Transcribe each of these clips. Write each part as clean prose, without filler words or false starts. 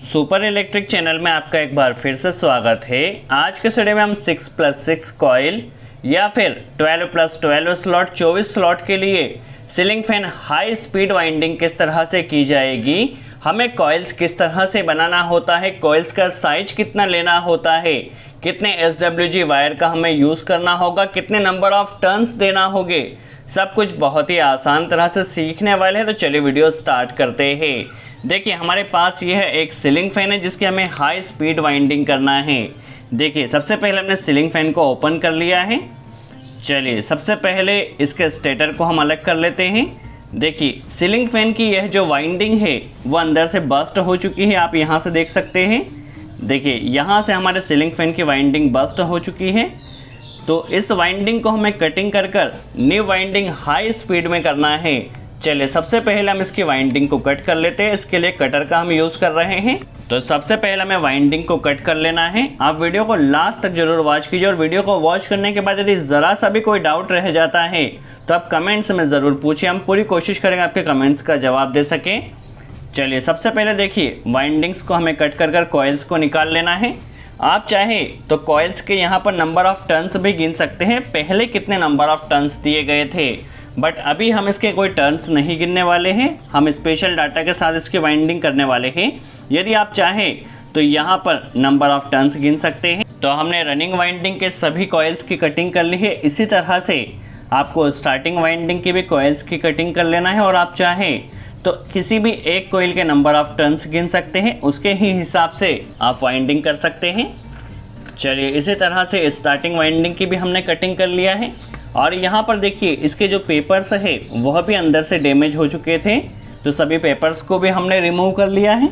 Super electric channel में आपका एक बार फिर से स्वागत है। आज के स्टडी में हम 6+6 कॉइल या फिर 12+12 स्लॉट 24 स्लॉट के लिए ceiling fan high speed winding किस तरह से की जाएगी, हमें कॉइल्स किस तरह से बनाना होता है, कॉइल्स का साइज कितना लेना होता है, कितने SWG वायर का हमें यूज़ करना होगा, कितने नंबर ऑफ टर्न्स देना होंगे, सब कुछ बहुत ही आसान तरह से सीखने वाले हैं। तो चलिए वीडियो स्टार्ट करते हैं। देखिए हमारे पास ये है एक सीलिंग फैन है जिसकी हमें हाई स्पीड वाइंडिंग करना है। देखिए सबसे पहले हमने सीलिंग फैन को ओपन कर लिया है। चलिए सबसे पहले इसके स्टेटर को हम अलग कर लेते हैं। देखिए सीलिंग फैन की यह जो वाइंडिंग है वो अंदर से बस्ट हो चुकी है, आप यहाँ से देख सकते हैं। देखिए यहाँ से हमारे सीलिंग फैन की वाइंडिंग बस्ट हो चुकी है। तो इस वाइंडिंग को हमें कटिंग कर न्यू वाइंडिंग हाई स्पीड में करना है। चलिए सबसे पहले हम इसकी वाइंडिंग को कट कर लेते हैं। इसके लिए कटर का हम यूज़ कर रहे हैं। तो सबसे पहले हमें वाइंडिंग को कट कर लेना है। आप वीडियो को लास्ट तक जरूर वॉच कीजिए और वीडियो को वॉच करने के बाद यदि ज़रा सा भी कोई डाउट रह जाता है तो आप कमेंट्स में ज़रूर पूछिए, हम पूरी कोशिश करेंगे आपके कमेंट्स का जवाब दे सकें। चलिए सबसे पहले देखिए वाइंडिंग्स को हमें कट कर कॉइल्स को निकाल लेना है। आप चाहें तो कॉइल्स के यहाँ पर नंबर ऑफ टर्न्स भी गिन सकते हैं, पहले कितने नंबर ऑफ टर्न्स दिए गए थे, बट अभी हम इसके कोई टर्न्स नहीं गिनने वाले हैं। हम स्पेशल डाटा के साथ इसकी वाइंडिंग करने वाले हैं। यदि आप चाहें तो यहाँ पर नंबर ऑफ टर्न्स गिन सकते हैं। तो हमने रनिंग वाइंडिंग के सभी कॉइल्स की कटिंग कर ली है। इसी तरह से आपको स्टार्टिंग वाइंडिंग की भी कॉइल्स की कटिंग कर लेना है और आप चाहें तो किसी भी एक कॉइल के नंबर ऑफ टर्न्स गिन सकते हैं, उसके ही हिसाब से आप वाइंडिंग कर सकते हैं। चलिए इसी तरह से स्टार्टिंग वाइंडिंग की भी हमने कटिंग कर लिया है। और यहाँ पर देखिए इसके जो पेपर्स है वह भी अंदर से डैमेज हो चुके थे, तो सभी पेपर्स को भी हमने रिमूव कर लिया है।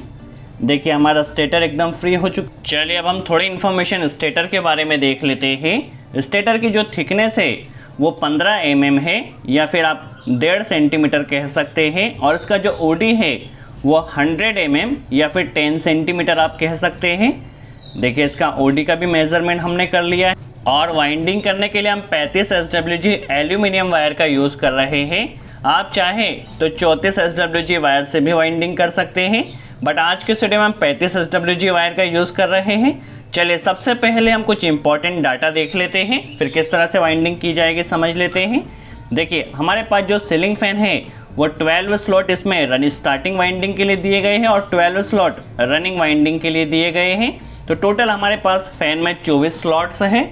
देखिए हमारा स्टेटर एकदम फ्री हो चुका। चलिए अब हम थोड़ी इन्फॉर्मेशन स्टेटर के बारे में देख लेते हैं। स्टेटर की जो थिकनेस है वो 15 mm है या फिर आप 1.5 सेंटीमीटर कह सकते हैं, और इसका जो OD है वो 100 mm या फिर 10 सेंटीमीटर आप कह सकते हैं। देखिए इसका OD का भी मेज़रमेंट हमने कर लिया है। और वाइंडिंग करने के लिए हम 35 SWG एल्यूमिनियम वायर का यूज़ कर रहे हैं। आप चाहें तो 34 SWG वायर से भी वाइंडिंग कर सकते हैं, बट आज के स्टूडियो में हम 35 SWG वायर का यूज़ कर रहे हैं। चलिए सबसे पहले हम कुछ इंपॉर्टेंट डाटा देख लेते हैं, फिर किस तरह से वाइंडिंग की जाएगी समझ लेते हैं। देखिए हमारे पास जो सीलिंग फैन है वो 12 स्लॉट इसमें स्टार्टिंग वाइंडिंग के लिए दिए गए हैं और 12 स्लॉट रनिंग वाइंडिंग के लिए दिए गए हैं। तो टोटल हमारे पास फैन में 24 स्लॉट्स हैं।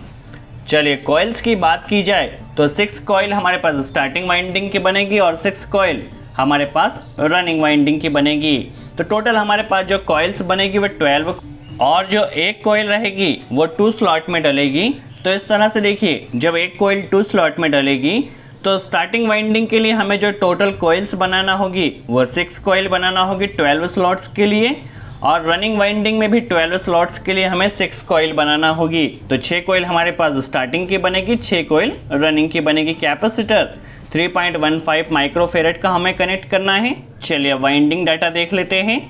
चलिए कॉइल्स की बात की जाए तो 6 कॉइल हमारे पास स्टार्टिंग वाइंडिंग की बनेगी और 6 कॉइल हमारे पास रनिंग वाइंडिंग की बनेगी। तो टोटल हमारे पास जो कॉइल्स बनेगी वो 12, और जो एक कॉइल रहेगी वो 2 स्लॉट में डलेगी। तो इस तरह से देखिए जब एक कॉइल 2 स्लॉट में डलेगी तो स्टार्टिंग वाइंडिंग के लिए हमें जो टोटल कॉइल्स बनाना होगी वो 6 कॉइल बनाना होगी 12 स्लॉट्स के लिए, और रनिंग वाइंडिंग में भी 12 स्लॉट्स के लिए हमें 6 कॉइल बनाना होगी। तो 6 कॉइल हमारे पास स्टार्टिंग की बनेगी, 6 कॉइल रनिंग की बनेगी। कैपेसिटर 3.15 माइक्रोफेरेड का हमें कनेक्ट करना है। चलिए वाइंडिंग डाटा देख लेते हैं।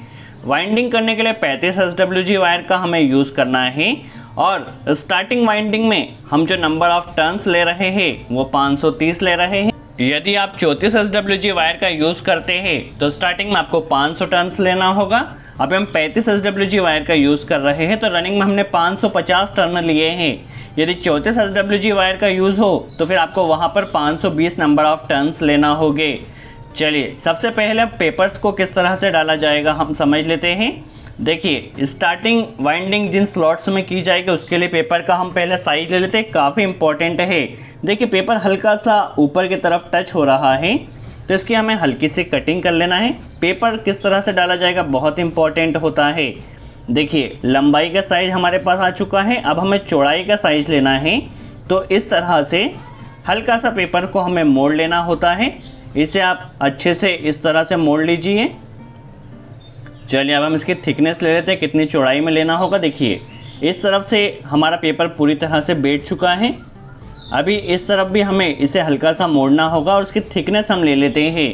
वाइंडिंग करने के लिए 35 SWG वायर का हमें यूज़ करना है, और स्टार्टिंग वाइंडिंग में हम जो नंबर ऑफ टर्न्स ले रहे हैं वो 530 ले रहे हैं। यदि आप 34 SWG वायर का यूज़ करते हैं तो स्टार्टिंग में आपको 500 टर्न्स लेना होगा। अभी हम 35 SWG वायर का यूज़ कर रहे हैं तो रनिंग में हमने 550 टर्न लिए हैं। यदि 34 SWG वायर का यूज़ हो तो फिर आपको वहाँ पर 520 नंबर ऑफ टर्न्स लेना होगे। चलिए सबसे पहले पेपर्स को किस तरह से डाला जाएगा हम समझ लेते हैं। देखिए स्टार्टिंग वाइंडिंग जिन स्लॉट्स में की जाएगी उसके लिए पेपर का हम पहले साइज ले लेते हैं, काफ़ी इंपॉर्टेंट है। देखिए पेपर हल्का सा ऊपर की तरफ टच हो रहा है तो इसकी हमें हल्की सी कटिंग कर लेना है। पेपर किस तरह से डाला जाएगा बहुत इंपॉर्टेंट होता है। देखिए लंबाई का साइज़ हमारे पास आ चुका है, अब हमें चौड़ाई का साइज़ लेना है। तो इस तरह से हल्का सा पेपर को हमें मोड़ लेना होता है। इसे आप अच्छे से इस तरह से मोड़ लीजिए। चलिए अब हम इसकी थिकनेस ले लेते हैं, कितनी चौड़ाई में लेना होगा। देखिए इस तरफ से हमारा पेपर पूरी तरह से बैठ चुका है। अभी इस तरफ भी हमें इसे हल्का सा मोड़ना होगा और उसकी थिकनेस हम ले लेते हैं।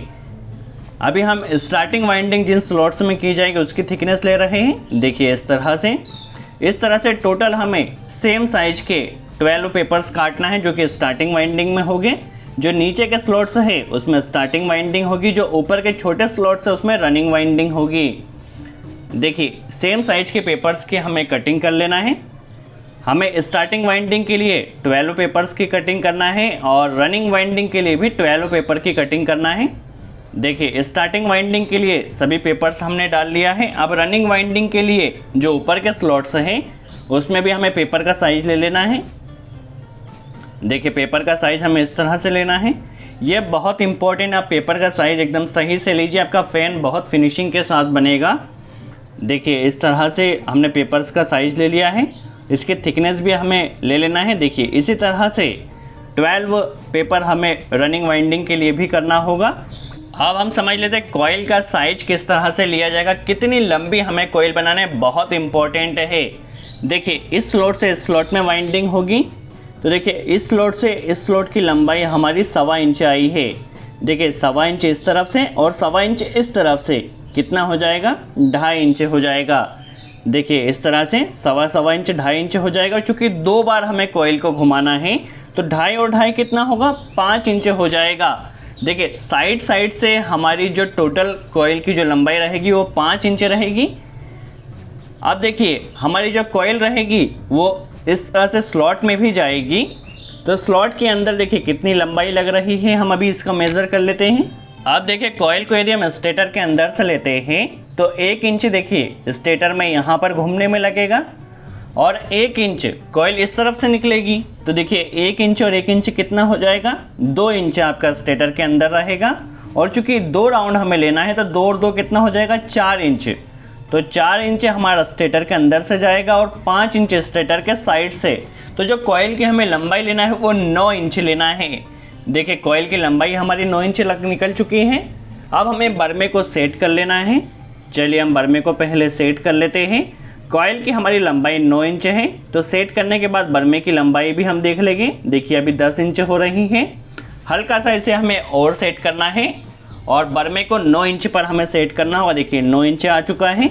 अभी हम स्टार्टिंग वाइंडिंग जिन स्लॉट्स में की जाएगी उसकी थिकनेस ले रहे हैं। देखिए इस तरह से टोटल हमें सेम साइज के 12 पेपर्स काटना है जो कि स्टार्टिंग वाइंडिंग में होंगे। जो नीचे के स्लॉट्स है उसमें स्टार्टिंग वाइंडिंग होगी, जो ऊपर के छोटे स्लॉट्स है उसमें रनिंग वाइंडिंग होगी। देखिए सेम साइज के पेपर्स की हमें कटिंग कर लेना है। हमें स्टार्टिंग वाइंडिंग के लिए 12 पेपर्स की कटिंग करना है और रनिंग वाइंडिंग के लिए भी 12 पेपर की कटिंग करना है। देखिए स्टार्टिंग वाइंडिंग के लिए सभी पेपर्स हमने डाल लिया है। अब रनिंग वाइंडिंग के लिए जो ऊपर के स्लॉट्स हैं उसमें भी हमें पेपर का साइज़ ले लेना है। देखिए पेपर का साइज़ हमें इस तरह से लेना है। ये बहुत इंपॉर्टेंट, आप पेपर का साइज़ एकदम सही से लीजिए, आपका फ़ैन बहुत फिनिशिंग के साथ बनेगा। देखिए इस तरह से हमने पेपर्स का साइज़ ले लिया है। इसकी थिकनेस भी हमें ले लेना है। देखिए इसी तरह से 12 पेपर हमें रनिंग वाइंडिंग के लिए भी करना होगा। अब हम समझ लेते हैं कॉइल का साइज किस तरह से लिया जाएगा, कितनी लंबी हमें कॉइल बनाना है, बहुत इंपॉर्टेंट है। देखिए इस स्लॉट से इस स्लॉट में वाइंडिंग होगी, तो देखिए इस स्लॉट से इस स्लॉट की लंबाई हमारी 1.25 इंच आई है। देखिए 1.25 इंच इस तरफ से और 1.25 इंच इस तरफ से, कितना हो जाएगा, 2.5 इंच हो जाएगा। देखिए इस तरह से 1.25 इंच 2.5 इंच हो जाएगा। चूँकि 2 बार हमें कॉइल को घुमाना है तो 2.5 और 2.5 कितना होगा, 5 इंच हो जाएगा। देखिए साइड से हमारी जो टोटल कॉइल की जो लंबाई रहेगी वो 5 इंच रहेगी। अब देखिए हमारी जो कॉइल रहेगी वो इस तरह से स्लॉट में भी जाएगी, तो स्लॉट के अंदर देखिए कितनी लंबाई लग रही है, हम अभी इसका मेज़र कर लेते हैं। अब देखिए कॉइल को यदि हम स्टेटर के अंदर से लेते हैं तो 1 इंच देखिए स्टेटर में यहाँ पर घूमने में लगेगा और 1 इंच कॉइल इस तरफ से निकलेगी। तो देखिए 1 इंच और 1 इंच कितना हो जाएगा, 2 इंच आपका स्टेटर के अंदर रहेगा। और चूंकि 2 राउंड हमें लेना है तो 2 और 2 कितना हो जाएगा, 4 इंच। तो 4 इंच हमारा स्टेटर के अंदर से जाएगा और 5 इंच स्टेटर के साइड से। तो जो कॉइल की हमें लंबाई लेना है वो 9 इंच लेना है। देखिए कॉइल की लंबाई हमारी 9 इंच निकल चुकी है। अब हमें बर्मे को सेट कर लेना है। चलिए हम बर्मे को पहले सेट कर लेते हैं। कॉइल की हमारी लंबाई 9 इंच है, तो सेट करने के बाद बर्मे की लंबाई भी हम देख लेंगे। देखिए अभी 10 इंच हो रही है। हल्का सा इसे हमें और सेट करना है और बर्मे को 9 इंच पर हमें सेट करना होगा। देखिए 9 इंच आ चुका है।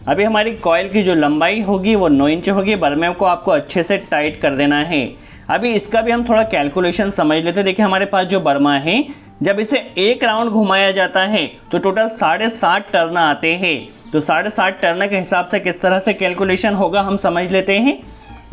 अभी हमारी कॉइल की जो लंबाई होगी वो 9 इंच होगी। बर्मे को आपको अच्छे से टाइट कर देना है। अभी इसका भी हम थोड़ा कैलकुलेशन समझ लेते हैं। देखिए हमारे पास जो बर्मा है, जब इसे 1 राउंड घुमाया जाता है तो टोटल 7.5 टर्न आते हैं। तो 7.5 टर्न के हिसाब से किस तरह से कैलकुलेशन होगा हम समझ लेते हैं।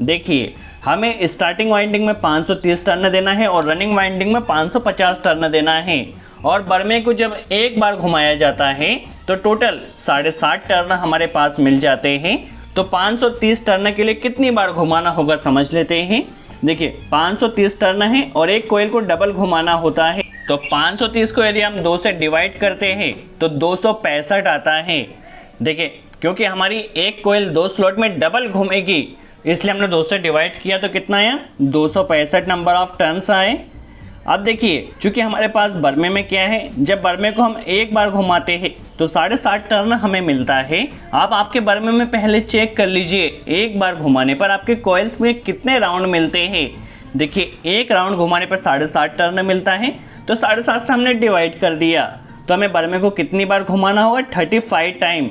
देखिए हमें स्टार्टिंग वाइंडिंग में 530 टर्न देना है और रनिंग वाइंडिंग में 550 टर्न देना है। और बर्मे को जब 1 बार घुमाया जाता है तो टोटल 7.5 टर्न हमारे पास मिल जाते हैं। तो 530 टर्न के लिए कितनी बार घुमाना होगा समझ लेते हैं। देखिए 530 टर्न है और एक कॉइल को डबल घुमाना होता है। तो 530 को यदि हम 2 से डिवाइड करते हैं तो 265 आता है। देखिए क्योंकि हमारी एक कॉइल 2 स्लॉट में डबल घूमेगी इसलिए हमने 2 से डिवाइड किया, तो कितना आया, 265 नंबर ऑफ टर्न्स आए। अब देखिए चूंकि हमारे पास बर्मे में क्या है, जब बर्मे को हम 1 बार घुमाते हैं तो 7.5 टर्न हमें मिलता है। आप आपके बर्मे में पहले चेक कर लीजिए 1 बार घुमाने पर आपके कॉइल्स में कितने राउंड मिलते हैं। देखिए 1 राउंड घुमाने पर 7.5 टर्न मिलता है, तो 7.5 से हमने डिवाइड कर दिया, तो हमें बर्मे को कितनी बार घुमाना होगा, 35 टाइम।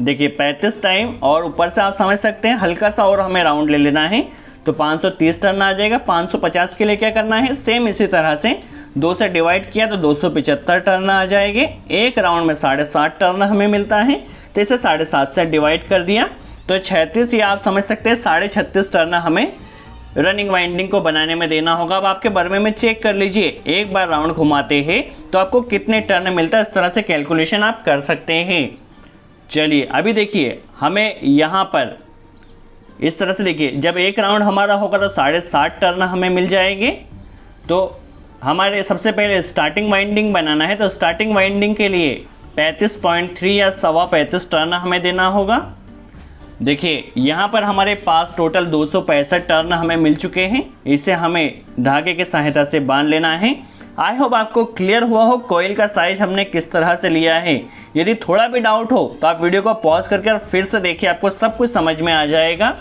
देखिए 35 टाइम, और ऊपर से आप समझ सकते हैं हल्का सा और हमें राउंड ले लेना है तो 530 टर्न आ जाएगा। 550 के लिए क्या करना है, सेम इसी तरह से 2 से डिवाइड किया तो 275 टर्न आ जाएंगे। 1 राउंड में 7.5 टर्न हमें मिलता है, तो इसे 7.5 से डिवाइड कर दिया तो 36, या आप समझ सकते हैं 36.5 टर्न हमें रनिंग वाइंडिंग को बनाने में देना होगा। अब आपके बर्मे में चेक कर लीजिए 1 बार राउंड घुमाते हैं तो आपको कितने टर्न मिलता है, इस तरह से कैलकुलेशन आप कर सकते हैं। चलिए अभी देखिए हमें यहाँ पर इस तरह से देखिए जब 1 राउंड हमारा होगा तो 7.5 टर्न हमें मिल जाएंगे। तो हमारे सबसे पहले स्टार्टिंग वाइंडिंग बनाना है, तो स्टार्टिंग वाइंडिंग के लिए 35.3 या 35 टर्न हमें देना होगा। देखिए यहाँ पर हमारे पास टोटल 265 टर्न हमें मिल चुके हैं। इसे हमें धागे की सहायता से बांध लेना है। आई होप आपको क्लियर हुआ हो कॉइल का साइज हमने किस तरह से लिया है। यदि थोड़ा भी डाउट हो तो आप वीडियो को पॉज करके और फिर से देखिए, आपको सब कुछ समझ में आ जाएगा।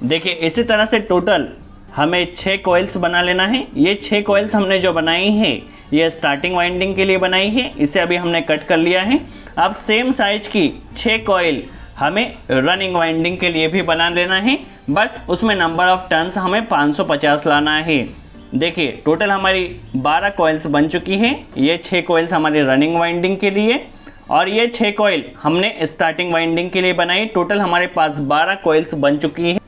देखिए इसी तरह से टोटल हमें 6 कॉइल्स बना लेना है। ये 6 कॉइल्स हमने जो बनाई हैं ये स्टार्टिंग वाइंडिंग के लिए बनाई है, इसे अभी हमने कट कर लिया है। अब सेम साइज की 6 कॉइल हमें रनिंग वाइंडिंग के लिए भी बना लेना है, बस उसमें नंबर ऑफ टर्न्स हमें 550 लाना है। देखिए टोटल हमारी 12 कॉइल्स बन चुकी हैं। ये 6 कॉइल्स हमारी रनिंग वाइंडिंग के लिए और ये 6 कॉइल हमने स्टार्टिंग वाइंडिंग के लिए बनाई। टोटल हमारे पास 12 कॉइल्स बन चुकी हैं।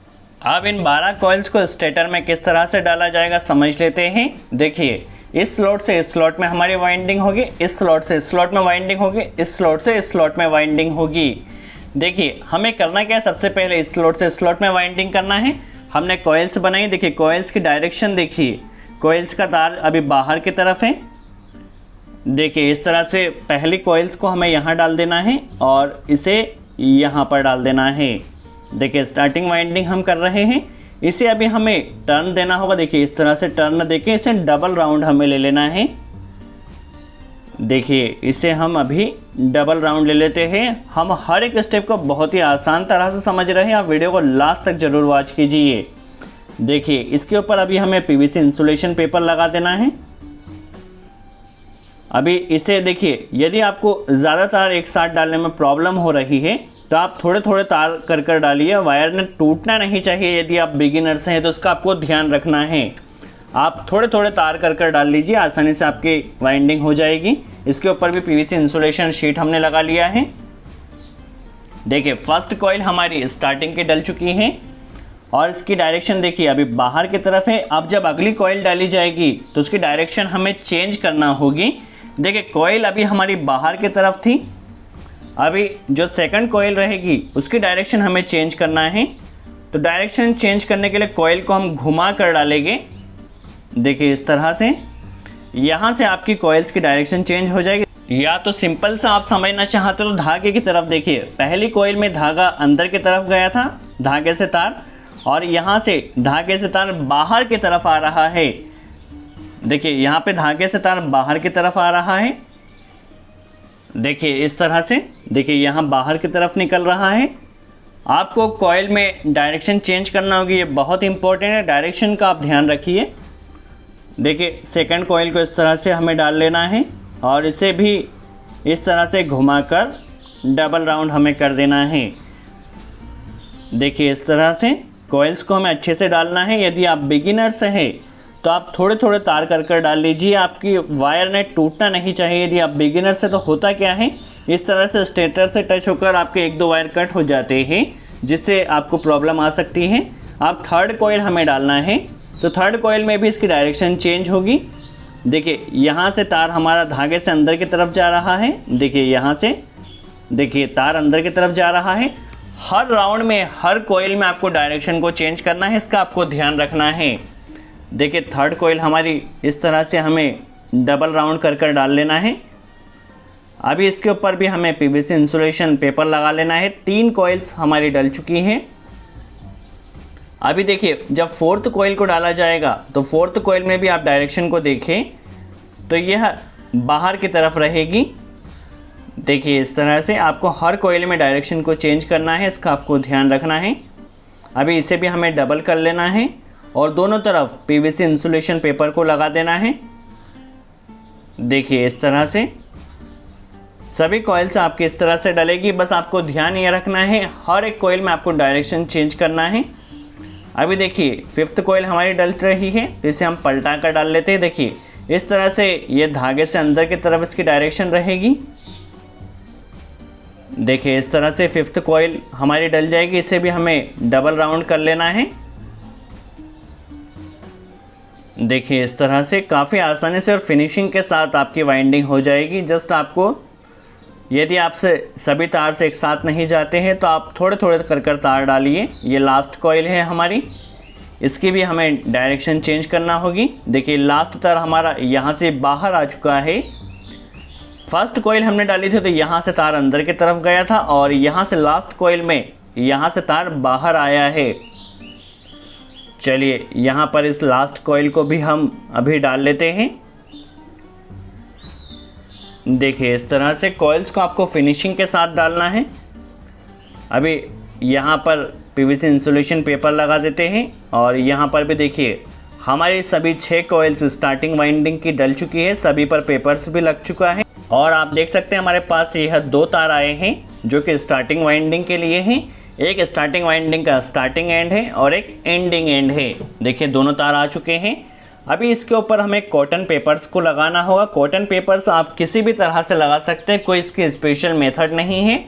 अब इन 12 कॉइल्स को स्टेटर में किस तरह से डाला जाएगा समझ लेते हैं। देखिए, इस स्लॉट से इस स्लॉट में हमारी वाइंडिंग होगी, इस स्लॉट से इस स्लॉट में वाइंडिंग होगी, इस स्लॉट से इस स्लॉट में वाइंडिंग होगी। देखिए, हमें करना क्या है, सबसे पहले इस स्लॉट से इस स्लॉट में वाइंडिंग करना है। हमने कॉइल्स बनाई। देखिए, कॉइल्स की डायरेक्शन देखिए, कॉइल्स का तार अभी बाहर की तरफ है। देखिए, इस तरह से पहली कॉइल्स को हमें यहाँ डाल देना है और इसे यहाँ पर डाल देना है। देखिए, स्टार्टिंग वाइंडिंग हम कर रहे हैं। इसे अभी हमें टर्न देना होगा। देखिए, इस तरह से टर्न देके इसे डबल राउंड हमें ले लेना है। देखिए, इसे हम अभी डबल राउंड ले लेते हैं। हम हर एक स्टेप को बहुत ही आसान तरह से समझ रहे हैं। आप वीडियो को लास्ट तक जरूर वॉच कीजिए। देखिए, इसके ऊपर अभी हमें पीवीसी इंसुलेशन पेपर लगा देना है। अभी इसे देखिए, यदि आपको ज़्यादा तार एक साथ डालने में प्रॉब्लम हो रही है तो आप थोड़े थोड़े तार कर डालिए। वायर ने टूटना नहीं चाहिए। यदि आप बिगिनर्स हैं तो उसका आपको ध्यान रखना है। आप थोड़े थोड़े तार कर डाल लीजिए, आसानी से आपकी वाइंडिंग हो जाएगी। इसके ऊपर भी पीवीसी इंसुलेशन शीट हमने लगा लिया है। देखिए, फर्स्ट कॉइल हमारी स्टार्टिंग की डल चुकी है और इसकी डायरेक्शन देखिए अभी बाहर की तरफ है। अब जब अगली कॉइल डाली जाएगी तो उसकी डायरेक्शन हमें चेंज करना होगी। देखिए, कॉइल अभी हमारी बाहर की तरफ थी। अभी जो सेकंड कॉइल रहेगी उसकी डायरेक्शन हमें चेंज करना है। तो डायरेक्शन चेंज करने के लिए कॉइल को हम घुमा कर डालेंगे। देखिए, इस तरह से यहाँ से आपकी कॉइल्स की डायरेक्शन चेंज हो जाएगी। या तो सिंपल सा आप समझना चाहते हो तो धागे की तरफ देखिए, पहली कॉइल में धागा अंदर की तरफ गया था धागे से तार, और यहाँ से धागे से तार बाहर की तरफ आ रहा है। देखिए, यहाँ पे धागे से तार बाहर की तरफ आ रहा है। देखिए, इस तरह से देखिए यहाँ बाहर की तरफ निकल रहा है। आपको कॉइल में डायरेक्शन चेंज करना होगी, ये बहुत इंपॉर्टेंट है। डायरेक्शन का आप ध्यान रखिए। देखिए, सेकंड कॉइल को इस तरह से हमें डाल लेना है और इसे भी इस तरह से घुमाकर डबल राउंड हमें कर देना है। देखिए, इस तरह से कॉइल्स को हमें अच्छे से डालना है। यदि आप बिगिनर्स हैं तो आप थोड़े थोड़े तार कर डाल लीजिए। आपकी वायर ने टूटना नहीं चाहिए। यदि आप बिगिनर से तो होता क्या है, इस तरह से स्टेटर से टच होकर आपके 1-2 वायर कट हो जाते हैं, जिससे आपको प्रॉब्लम आ सकती है। आप थर्ड कॉइल हमें डालना है तो थर्ड कॉइल में भी इसकी डायरेक्शन चेंज होगी। देखिए, यहाँ से तार हमारा धागे से अंदर की तरफ जा रहा है। देखिए, यहाँ से देखिए तार अंदर की तरफ जा रहा है। हर राउंड में हर कॉइल में आपको डायरेक्शन को चेंज करना है, इसका आपको ध्यान रखना है। देखिए, थर्ड कॉइल हमारी इस तरह से हमें डबल राउंड कर डाल लेना है। अभी इसके ऊपर भी हमें पीवीसी इंसुलेशन पेपर लगा लेना है। 3 कॉइल्स हमारी डल चुकी हैं। अभी देखिए, जब फोर्थ कॉइल को डाला जाएगा तो फोर्थ कॉइल में भी आप डायरेक्शन को देखें तो यह बाहर की तरफ रहेगी। देखिए, इस तरह से आपको हर कॉइल में डायरेक्शन को चेंज करना है, इसका आपको ध्यान रखना है। अभी इसे भी हमें डबल कर लेना है और दोनों तरफ पीवीसी इंसुलेशन पेपर को लगा देना है। देखिए, इस तरह से सभी कॉइल्स आपकी इस तरह से डलेगी। बस आपको ध्यान ये रखना है, हर एक कॉइल में आपको डायरेक्शन चेंज करना है। अभी देखिए, फिफ्थ कॉइल हमारी डल रही है तो इसे हम पलटा कर डाल लेते हैं। देखिए, इस तरह से ये धागे से अंदर की तरफ इसकी डायरेक्शन रहेगी। देखिए, इस तरह से फिफ्थ कॉइल हमारी डल जाएगी। इसे भी हमें डबल राउंड कर लेना है। देखिए, इस तरह से काफ़ी आसानी से और फिनिशिंग के साथ आपकी वाइंडिंग हो जाएगी। जस्ट आपको, यदि आपसे सभी तार से एक साथ नहीं जाते हैं तो आप थोड़े थोड़े कर तार डालिए। ये लास्ट कॉइल है हमारी, इसकी भी हमें डायरेक्शन चेंज करना होगी। देखिए, लास्ट तार हमारा यहाँ से बाहर आ चुका है। फर्स्ट कॉइल हमने डाली थी तो यहाँ से तार अंदर की तरफ गया था और यहाँ से लास्ट कॉइल में यहाँ से तार बाहर आया है। चलिए, यहाँ पर इस लास्ट कॉइल को भी हम अभी डाल लेते हैं। देखिए, इस तरह से कॉइल्स को आपको फिनिशिंग के साथ डालना है। अभी यहाँ पर पीवीसी इंसुलेशन पेपर लगा देते हैं और यहाँ पर भी देखिए हमारी सभी 6 कॉइल्स स्टार्टिंग वाइंडिंग की डल चुकी है। सभी पर पेपर्स भी लग चुका है और आप देख सकते हैं हमारे पास यह 2 तार आए हैं जो कि स्टार्टिंग वाइंडिंग के लिए हैं। एक स्टार्टिंग वाइंडिंग का स्टार्टिंग एंड है और एक एंडिंग एंड है। देखिए, दोनों तार आ चुके हैं। अभी इसके ऊपर हमें कॉटन पेपर्स को लगाना होगा। कॉटन पेपर्स आप किसी भी तरह से लगा सकते हैं, कोई इसकी स्पेशल मेथड नहीं है,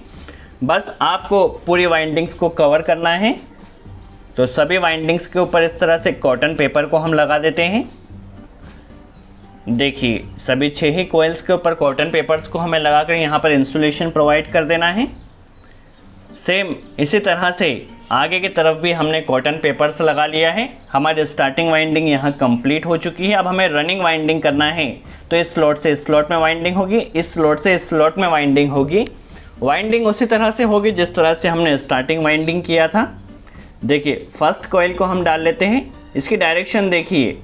बस आपको पूरी वाइंडिंग्स को कवर करना है। तो सभी वाइंडिंग्स के ऊपर इस तरह से कॉटन पेपर को हम लगा देते हैं। देखिए सभी 6 ही कोयल्स के ऊपर कॉटन पेपर्स को हमें लगाकर यहाँ पर इंसुलेशन प्रोवाइड कर देना है। सेम इसी तरह से आगे की तरफ भी हमने कॉटन पेपर्स लगा लिया है। हमारी स्टार्टिंग वाइंडिंग यहाँ कंप्लीट हो चुकी है। अब हमें रनिंग वाइंडिंग करना है, तो इस स्लॉट से इस स्लॉट में वाइंडिंग होगी, इस स्लॉट से इस स्लॉट में वाइंडिंग होगी। वाइंडिंग उसी तरह से होगी जिस तरह से हमने स्टार्टिंग वाइंडिंग किया था। देखिए फर्स्ट कॉइल को हम डाल लेते हैं। इसकी डायरेक्शन देखिए,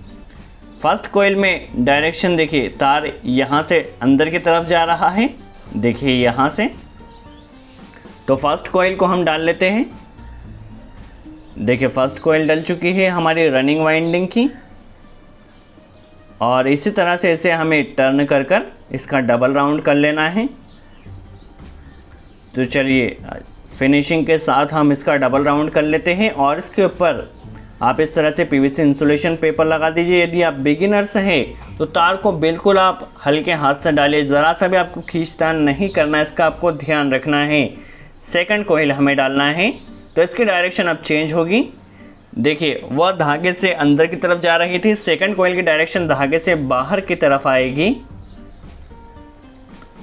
फर्स्ट कॉइल में डायरेक्शन देखिए, तार यहाँ से अंदर की तरफ जा रहा है, देखिए यहाँ से। तो फर्स्ट कॉइल को हम डाल लेते हैं। देखिए फर्स्ट कॉइल डल चुकी है हमारी रनिंग वाइंडिंग की, और इसी तरह से इसे हमें टर्न कर कर इसका डबल राउंड कर लेना है। तो चलिए फिनिशिंग के साथ हम इसका डबल राउंड कर लेते हैं, और इसके ऊपर आप इस तरह से पीवीसी इंसुलेशन पेपर लगा दीजिए। यदि आप बिगिनर्स हैं तो तार को बिल्कुल आप हल्के हाथ से डालिए, ज़रा सा भी आपको खींचतान नहीं करना है, इसका आपको ध्यान रखना है। सेकंड कॉइल हमें डालना है, तो इसकी डायरेक्शन अब चेंज होगी। देखिए वह धागे से अंदर की तरफ जा रही थी, सेकंड कॉइल की डायरेक्शन धागे से बाहर की तरफ आएगी।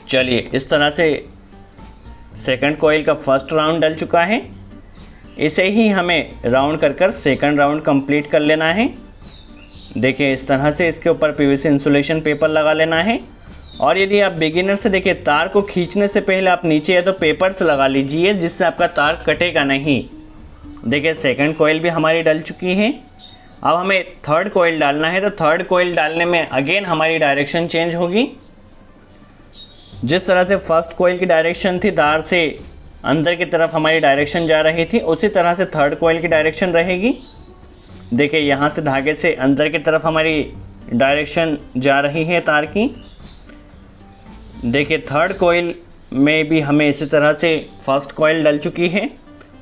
चलिए इस तरह से सेकंड कॉइल का फर्स्ट राउंड डल चुका है। इसे ही हमें राउंड कर कर सेकंड राउंड कंप्लीट कर लेना है। देखिए इस तरह से इसके ऊपर पीवीसी इंसुलेशन पेपर लगा लेना है। और यदि आप बिगिनर से देखिए, तार को खींचने से पहले आप नीचे या तो पेपर्स लगा लीजिए जिससे आपका तार कटेगा नहीं। देखिए सेकंड कॉइल भी हमारी डल चुकी है। अब हमें थर्ड कॉइल डालना है, तो थर्ड कॉइल डालने में अगेन हमारी डायरेक्शन चेंज होगी। जिस तरह से फर्स्ट कॉइल की डायरेक्शन थी, तार से अंदर की तरफ हमारी डायरेक्शन जा रही थी, उसी तरह से थर्ड कॉइल की डायरेक्शन रहेगी। देखिए यहाँ से धागे से अंदर की तरफ हमारी डायरेक्शन जा रही है तार की। देखिए थर्ड कॉइल में भी हमें इसी तरह से फर्स्ट कॉइल डल चुकी है।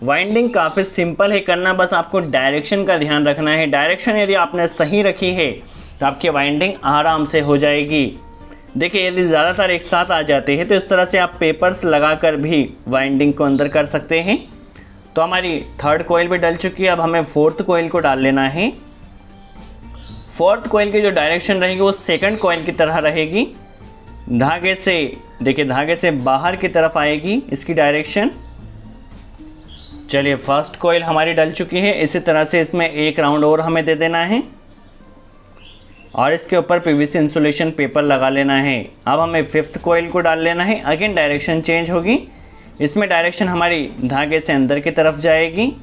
वाइंडिंग काफ़ी सिंपल है करना, बस आपको डायरेक्शन का ध्यान रखना है। डायरेक्शन यदि आपने सही रखी है तो आपकी वाइंडिंग आराम से हो जाएगी। देखिए यदि ज़्यादातर एक साथ आ जाते हैं तो इस तरह से आप पेपर्स लगाकर भी वाइंडिंग को अंदर कर सकते हैं। तो हमारी थर्ड कॉइल भी डल चुकी है। अब हमें फोर्थ कॉइल को डाल लेना है। फोर्थ कॉइल की जो डायरेक्शन रहेगी वो सेकंड कॉइल की तरह रहेगी। धागे से देखिए, धागे से बाहर की तरफ आएगी इसकी डायरेक्शन। चलिए फर्स्ट कॉइल हमारी डल चुकी है। इसी तरह से इसमें एक राउंड और हमें दे देना है और इसके ऊपर पीवीसी इंसुलेशन पेपर लगा लेना है। अब हमें फिफ्थ कॉइल को डाल लेना है। अगेन डायरेक्शन चेंज होगी। इसमें डायरेक्शन हमारी धागे से अंदर की तरफ जाएगी।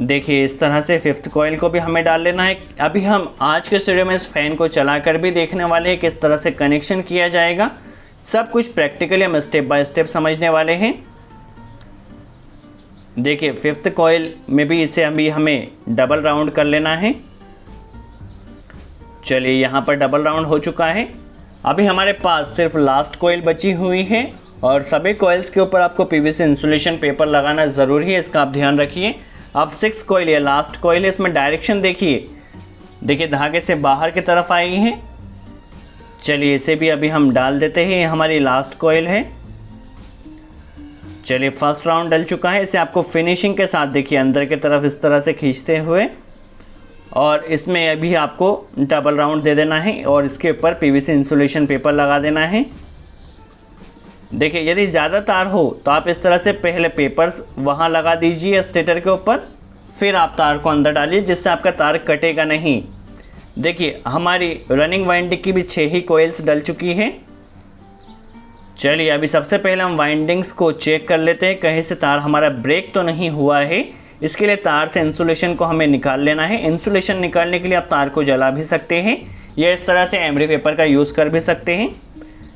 देखिए इस तरह से फिफ्थ कॉइल को भी हमें डाल लेना है। अभी हम आज के वीडियो में इस फैन को चलाकर भी देखने वाले हैं किस तरह से कनेक्शन किया जाएगा। सब कुछ प्रैक्टिकली हम स्टेप बाय स्टेप समझने वाले हैं। देखिए फिफ्थ कॉइल में भी इसे अभी हमें डबल राउंड कर लेना है। चलिए यहाँ पर डबल राउंड हो चुका है। अभी हमारे पास सिर्फ लास्ट कॉइल बची हुई है और सभी कॉइल्स के ऊपर आपको पीवीसी इंसुलेशन पेपर लगाना ज़रूरी है, इसका आप ध्यान रखिए। अब सिक्स कॉइल है, लास्ट कॉइल है, इसमें डायरेक्शन देखिए, देखिए धागे से बाहर की तरफ आई है। चलिए इसे भी अभी हम डाल देते हैं। ये हमारी लास्ट कॉइल है। चलिए फर्स्ट राउंड डल चुका है। इसे आपको फिनिशिंग के साथ देखिए अंदर की तरफ इस तरह से खींचते हुए, और इसमें अभी आपको डबल राउंड दे देना है और इसके ऊपर पीवीसी इंसुलेशन पेपर लगा देना है। देखिए यदि ज़्यादा तार हो तो आप इस तरह से पहले पेपर्स वहाँ लगा दीजिए स्टेटर के ऊपर, फिर आप तार को अंदर डालिए जिससे आपका तार कटेगा नहीं। देखिए हमारी रनिंग वाइंडिंग की भी 6 ही कॉइल्स डल चुकी है। चलिए अभी सबसे पहले हम वाइंडिंग्स को चेक कर लेते हैं, कहीं से तार हमारा ब्रेक तो नहीं हुआ है। इसके लिए तार से इंसुलेशन को हमें निकाल लेना है। इंसुलेशन निकालने के लिए आप तार को जला भी सकते हैं या इस तरह से एमरी पेपर का यूज़ कर भी सकते हैं।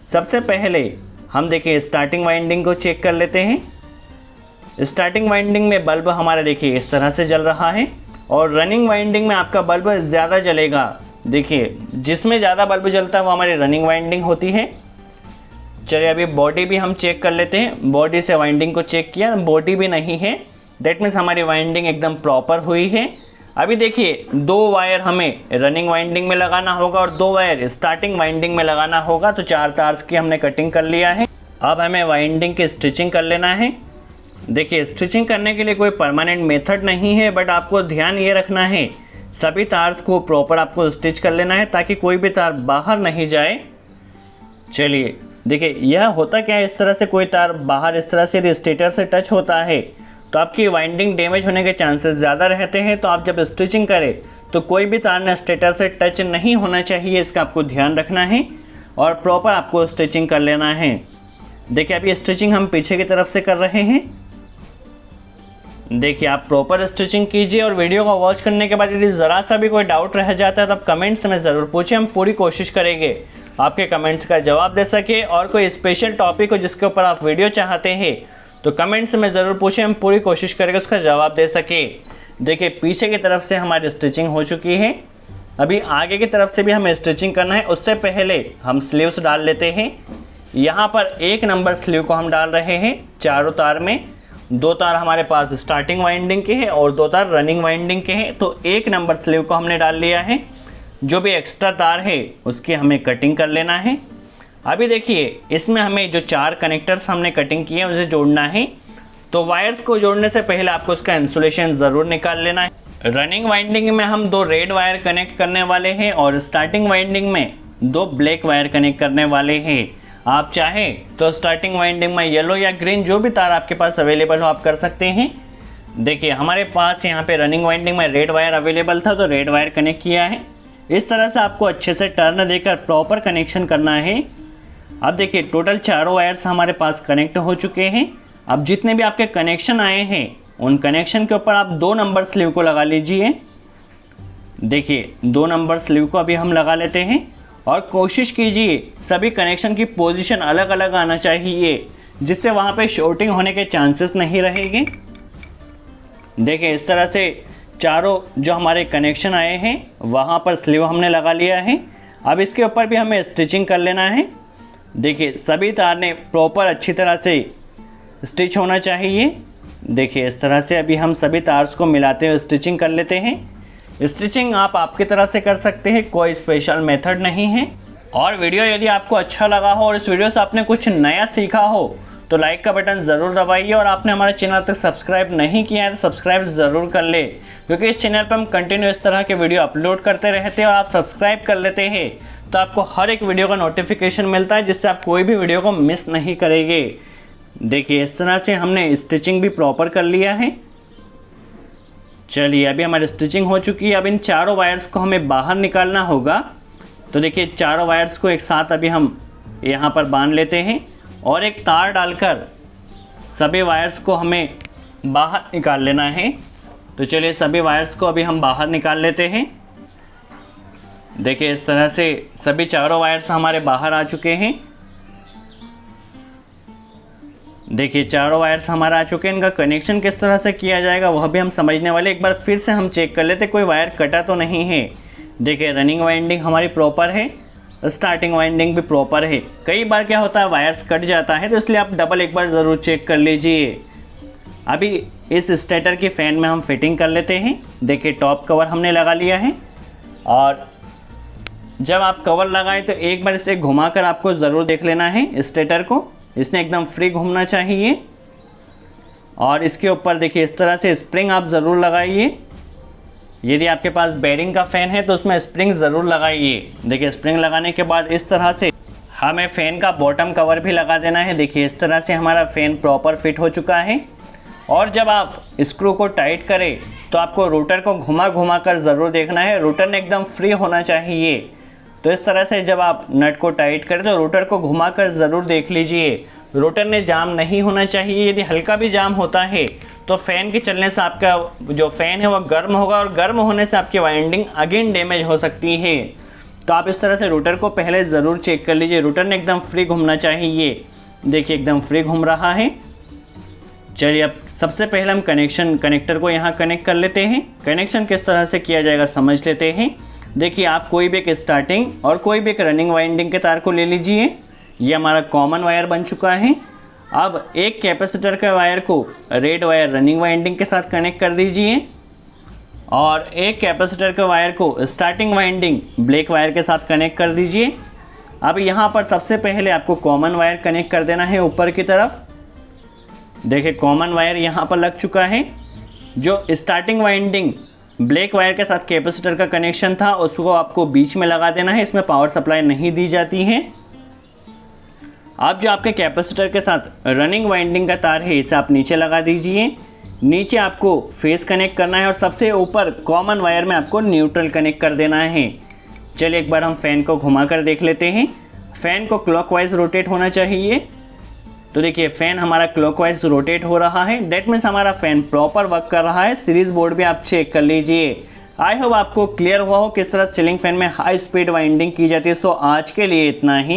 सबसे पहले हम देखिए स्टार्टिंग वाइंडिंग को चेक कर लेते हैं। स्टार्टिंग वाइंडिंग में बल्ब हमारा देखिए इस तरह से जल रहा है और रनिंग वाइंडिंग में आपका बल्ब ज़्यादा जलेगा। देखिए जिसमें ज़्यादा बल्ब जलता है वो हमारी रनिंग वाइंडिंग होती है। चलिए अभी बॉडी भी हम चेक कर लेते हैं। बॉडी से वाइंडिंग को चेक किया, बॉडी भी नहीं है, दैट मीन्स हमारी वाइंडिंग एकदम प्रॉपर हुई है। अभी देखिए 2 वायर हमें रनिंग वाइंडिंग में लगाना होगा और 2 वायर स्टार्टिंग वाइंडिंग में लगाना होगा। तो 4 तार्स की हमने कटिंग कर लिया है। अब हमें वाइंडिंग की स्टिचिंग कर लेना है। देखिए स्टिचिंग करने के लिए कोई परमानेंट मेथड नहीं है, बट आपको ध्यान ये रखना है सभी तार्स को प्रॉपर आपको स्टिच कर लेना है ताकि कोई भी तार बाहर नहीं जाए। चलिए देखिए यह होता क्या है, इस तरह से कोई तार बाहर इस तरह से स्टेटर से टच होता है तो आपकी वाइंडिंग डैमेज होने के चांसेस ज़्यादा रहते हैं। तो आप जब स्टिचिंग करें तो कोई भी तार ने स्टेटर से टच नहीं होना चाहिए, इसका आपको ध्यान रखना है और प्रॉपर आपको स्टिचिंग कर लेना है। देखिए अभी स्टिचिंग हम पीछे की तरफ से कर रहे हैं। देखिए आप प्रॉपर स्टिचिंग कीजिए और वीडियो को वॉच करने के बाद यदि ज़रा सा भी कोई डाउट रह जाता है तो आप कमेंट्स में ज़रूर पूछें, हम पूरी कोशिश करेंगे आपके कमेंट्स का जवाब दे सके। और कोई स्पेशल टॉपिक हो जिसके ऊपर आप वीडियो चाहते हैं तो कमेंट्स में ज़रूर पूछें, हम पूरी कोशिश करेंगे उसका जवाब दे सके। देखिए पीछे की तरफ से हमारी स्टिचिंग हो चुकी है। अभी आगे की तरफ से भी हमें स्टिचिंग करना है, उससे पहले हम स्लीव्स डाल लेते हैं। यहाँ पर 1 नंबर स्लीव को हम डाल रहे हैं चारों तार में। 2 तार हमारे पास स्टार्टिंग वाइंडिंग के हैं और 2 तार रनिंग वाइंडिंग के हैं। तो 1 नंबर स्लीव को हमने डाल लिया है। जो भी एक्स्ट्रा तार है उसकी हमें कटिंग कर लेना है। अभी देखिए इसमें हमें जो 4 कनेक्टर्स हमने कटिंग किए हैं उसे जोड़ना है। तो वायर्स को जोड़ने से पहले आपको उसका इंसुलेशन ज़रूर निकाल लेना है। रनिंग वाइंडिंग में हम 2 रेड वायर कनेक्ट करने वाले हैं और स्टार्टिंग वाइंडिंग में 2 ब्लैक वायर कनेक्ट करने वाले हैं। आप चाहें तो स्टार्टिंग वाइंडिंग में येलो या ग्रीन जो भी तार आपके पास अवेलेबल हो आप कर सकते हैं। देखिए हमारे पास यहाँ पे रनिंग वाइंडिंग में रेड वायर अवेलेबल था तो रेड वायर कनेक्ट किया है। इस तरह से आपको अच्छे से टर्न देकर प्रॉपर कनेक्शन करना है। अब देखिए टोटल 4 वायर्स हमारे पास कनेक्ट हो चुके हैं। अब जितने भी आपके कनेक्शन आए हैं उन कनेक्शन के ऊपर आप 2 नंबर स्लीव को लगा लीजिए। देखिए 2 नंबर स्लीव को अभी हम लगा लेते हैं और कोशिश कीजिए सभी कनेक्शन की पोजीशन अलग अलग आना चाहिए, जिससे वहाँ पे शॉर्टिंग होने के चांसेस नहीं रहेंगे। देखिए इस तरह से चारों जो हमारे कनेक्शन आए हैं वहाँ पर स्लीव हमने लगा लिया है। अब इसके ऊपर भी हमें स्टिचिंग कर लेना है। देखिए सभी तार ने प्रॉपर अच्छी तरह से स्टिच होना चाहिए। देखिए इस तरह से अभी हम सभी तार्स को मिलाते हुए स्टिचिंग कर लेते हैं। स्टिचिंग आप आपकी तरह से कर सकते हैं, कोई स्पेशल मेथड नहीं है। और वीडियो यदि आपको अच्छा लगा हो और इस वीडियो से आपने कुछ नया सीखा हो तो लाइक का बटन ज़रूर दबाइए और आपने हमारे चैनल तक सब्सक्राइब नहीं किया है तो सब्सक्राइब ज़रूर कर ले, क्योंकि इस चैनल पर हम कंटिन्यू इस तरह के वीडियो अपलोड करते रहते हैं। और आप सब्सक्राइब कर लेते हैं तो आपको हर एक वीडियो का नोटिफिकेशन मिलता है, जिससे आप कोई भी वीडियो को मिस नहीं करेंगे। देखिए इस तरह से हमने स्टिचिंग भी प्रॉपर कर लिया है। चलिए अभी हमारी स्टिचिंग हो चुकी है। अब इन चारों वायर्स को हमें बाहर निकालना होगा। तो देखिए चारों वायर्स को एक साथ अभी हम यहाँ पर बांध लेते हैं और एक तार डालकर सभी वायर्स को हमें बाहर निकाल लेना है। तो चलिए सभी वायर्स को अभी हम बाहर निकाल लेते हैं। देखिए इस तरह से सभी चारों वायर्स हमारे बाहर आ चुके हैं। देखिए चारों वायर्स हमारा आ चुके हैं। इनका कनेक्शन किस तरह से किया जाएगा वह भी हम समझने वाले। एक बार फिर से हम चेक कर लेते कोई वायर कटा तो नहीं है। देखिए रनिंग वाइंडिंग हमारी प्रॉपर है, स्टार्टिंग वाइंडिंग भी प्रॉपर है। कई बार क्या होता है वायर्स कट जाता है, तो इसलिए आप डबल एक बार ज़रूर चेक कर लीजिए। अभी इस स्टेटर की फ़ैन में हम फिटिंग कर लेते हैं। देखिए टॉप कवर हमने लगा लिया है और जब आप कवर लगाएं तो एक बार इसे घुमाकर आपको ज़रूर देख लेना है स्टेटर को। इसने एकदम फ्री घूमना चाहिए। और इसके ऊपर देखिए इस तरह से स्प्रिंग आप ज़रूर लगाइए। यदि आपके पास बेरिंग का फ़ैन है तो उसमें स्प्रिंग ज़रूर लगाइए। देखिए स्प्रिंग लगाने के बाद इस तरह से हमें फ़ैन का बॉटम कवर भी लगा देना है। देखिए इस तरह से हमारा फ़ैन प्रॉपर फिट हो चुका है। और जब आप स्क्रू को टाइट करें तो आपको रोटर को घुमा घुमा कर ज़रूर देखना है। रोटर ने एकदम फ्री होना चाहिए। तो इस तरह से जब आप नट को टाइट करें तो रोटर को घुमा कर ज़रूर देख लीजिए। रोटर ने जाम नहीं होना चाहिए। यदि हल्का भी जाम होता है तो फ़ैन के चलने से आपका जो फ़ैन है वह गर्म होगा और गर्म होने से आपकी वाइंडिंग अगेन डैमेज हो सकती है। तो आप इस तरह से रोटर को पहले ज़रूर चेक कर लीजिए। रोटर ने एकदम फ्री घूमना चाहिए। देखिए एकदम फ्री घूम रहा है। चलिए अब सबसे पहले हम कनेक्टर को यहाँ कनेक्ट कर लेते हैं। कनेक्शन किस तरह से किया जाएगा समझ लेते हैं। देखिए आप कोई भी एक स्टार्टिंग और कोई भी एक रनिंग वाइंडिंग के तार को ले लीजिए। ये हमारा कॉमन वायर बन चुका है। अब एक कैपेसिटर का वायर को रेड वायर रनिंग वाइंडिंग के साथ कनेक्ट कर दीजिए। और एक कैपेसिटर के वायर को स्टार्टिंग वाइंडिंग ब्लैक वायर के साथ कनेक्ट कर दीजिए। अब यहाँ पर सबसे पहले आपको कॉमन वायर कनेक्ट कर देना है ऊपर की तरफ। देखिए कॉमन वायर यहाँ पर लग चुका है। जो स्टार्टिंग वाइंडिंग ब्लैक वायर के साथ कैपेसिटर का कनेक्शन था उसको आपको बीच में लगा देना है, इसमें पावर सप्लाई नहीं दी जाती है। अब जो आपके कैपेसिटर के साथ रनिंग वाइंडिंग का तार है इसे आप नीचे लगा दीजिए। नीचे आपको फेस कनेक्ट करना है और सबसे ऊपर कॉमन वायर में आपको न्यूट्रल कनेक्ट कर देना है। चलिए एक बार हम फ़ैन को घुमा कर देख लेते हैं। फ़ैन को क्लॉकवाइज रोटेट होना चाहिए। तो देखिए फ़ैन हमारा क्लॉकवाइज रोटेट हो रहा है, दैट मीन्स हमारा फ़ैन प्रॉपर वर्क कर रहा है। सीरीज़ बोर्ड भी आप चेक कर लीजिए। आई होप आपको क्लियर हुआ हो किस तरह सीलिंग फ़ैन में हाई स्पीड वाइंडिंग की जाती है। सो आज के लिए इतना ही।